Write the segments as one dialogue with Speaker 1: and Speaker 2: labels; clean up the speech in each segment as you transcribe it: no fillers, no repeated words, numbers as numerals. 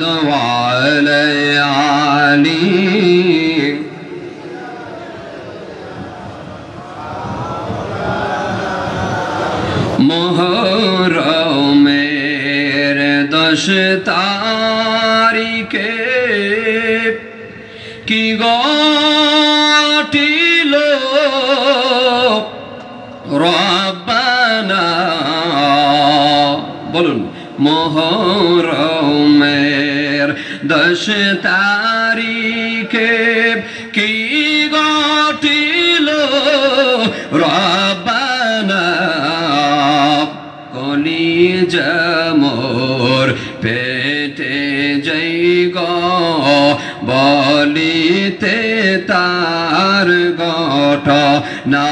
Speaker 1: وعلى آله মুহররমের 10 তারিখে কি ঘটিল রব্বানা বলুন মুহররমের 10 তারিখে কি ঘটিল রব্বানা কলিজা মোর পেটে যাই গো বলিতে তার ঘটনা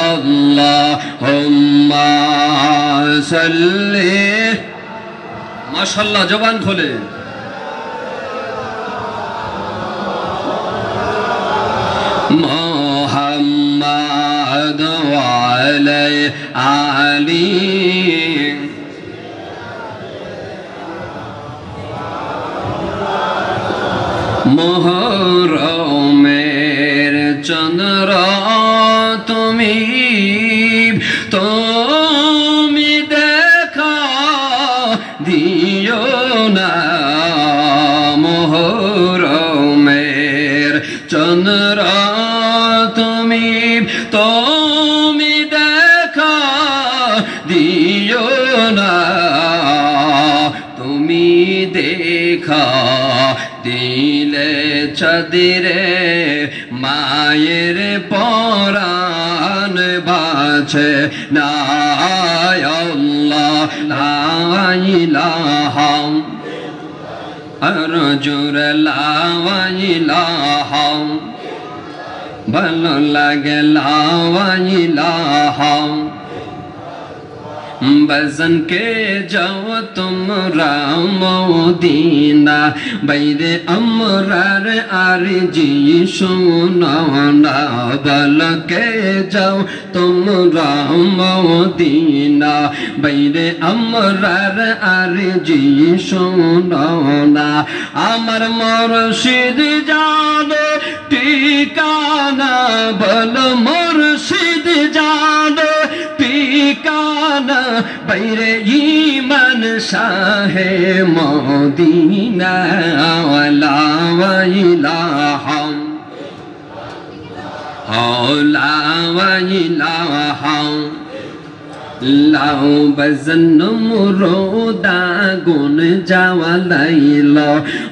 Speaker 1: আল্লাহুম্মা সাল্লি মাশাআল্লাহ জবান খোলে মুহাম্মাদ ওয়া আলা আলি মুহররমের চন্দ্র তুমি দেখা দিও না মুহররমের চন্দ্র তুমি দেখা দিও না তুমি দেখা দিলে চাঁদিরে মায়ের পরাণ বাঁচে না আল্লাহ লা ইলাহা আরজুর লা ইলাহা ভালো লাগে লা ইলাহা बज़न के जाओ तुमरा मदीना बैरे अमरार आरजी सुनो ना बल के जाओ तुमरा मदीना बैरे अमरार आरजी सुनो ना अमर मुर्शिद जानो ठिकाना बल मुर्शिद जानो ठिकाना बैरे ईमान शाहे मदीना ला इलाहा इलाहा लाओ बजन मुरोदा गुन जावालाइल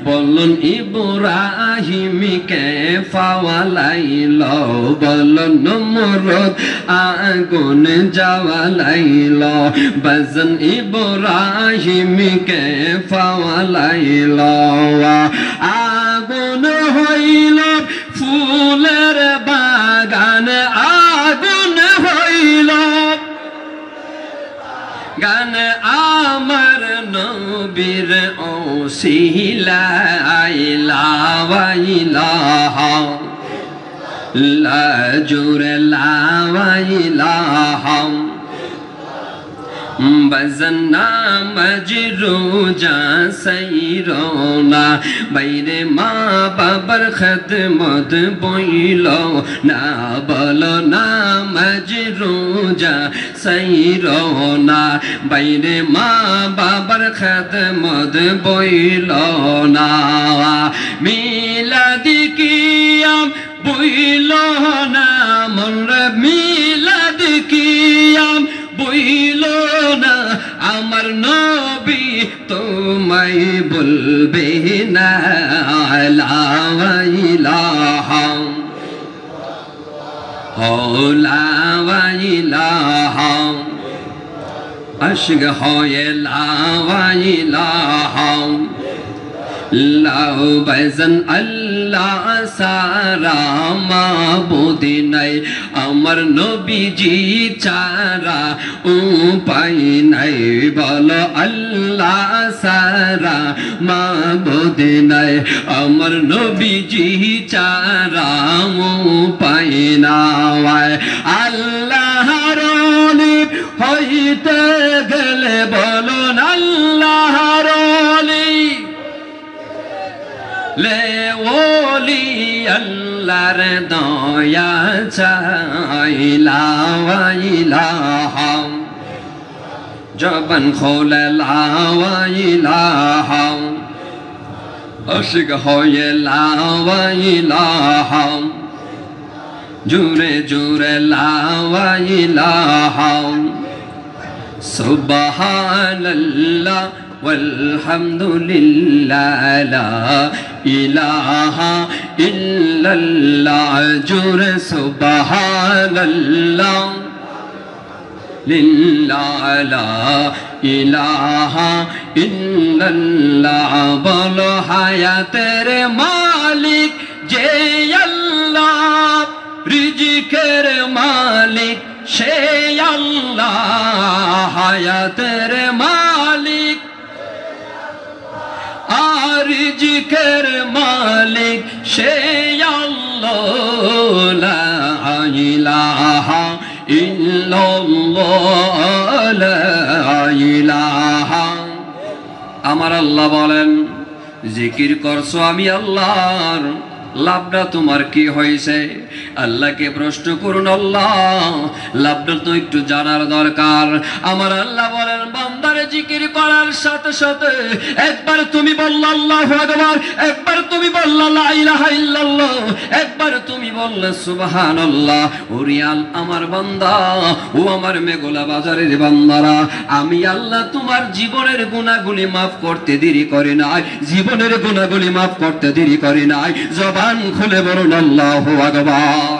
Speaker 1: बोलन इब्राहिम के फावालाइल बोलन मुरोद आगुन जावालाइल बजन इब्राहिम के फावालाइल आगुन हইল ফুলের বাগান আগুন হইল গান আমার নবীর ওসিলা ইলাহা ইলাহা লা জুর লা ইলাহা बजना मजरूजा सैरोना बैरे माँ बाबर खदमत बोलो ना बोलो ना मजरूजा सैरोना बैरे माँ बाबर खदमत बोलो ना मिलाद कियाम बोलो ना मन मिलाद कियाम বইলো না আমার নবী তোমায় বলবে না লা ইলাহা লা ইলাহা আশক হয় লা ইলাহা লাও বজন আল্লাহ সারা মাবুদ নাই আমার নবীজি চারা উপায় নাই বলো আল্লাহ সারা মাবুদ নাই আমার নবীজি চারা উপায় নাই আল্লাহর ওলি হইতে গেলে বলো আল্লাহর ওলি লে ওলি আল্লাহর দয়া চাই লা ইলাহা জবান খোলে লা ইলাহা আশিক হয়ে লা ইলাহা জুরে জুরে লা ইলাহা সুবহানাল্লাহ walhamdulillah la ilaha illallah jure subhanallah lillah la ilaha illallah bolo hayater malik je allah রিজিকের মালিক সে আল্লাহ হায়াতের মালিক আর রিজিকের মালিক সে আল্লাহ লা ইলাহা ইল্লাল্লাহ লা ইলাহা আমার আল্লাহ বলেন জিকির করছো আমি আল্লাহর লাভটা তোমার কি হয়েছে আল্লাহকে প্রশ্ন করুন আল্লাহ লাভটা তো একটু জানার দরকার আমার আল্লাহ বলেন বান্দারে জিকির করার সাথে সাথে একবার তুমি বললা আল্লাহু আকবার একবার তুমি বললা লা ইলাহা ইল্লাল্লাহ একবার তুমি বললে সুবহানাল্লাহ ও রিয়াল আমার বান্দা ও আমার মেঘলা বাজারের বান্দারা আমি আল্লাহ তোমার জীবনের গুনাহগুলি maaf করতে দেরি করি নাই জীবনের গুনাহগুলি maaf করতে দেরি করি নাই জবান খুলে বলুন আল্লাহু আকবার।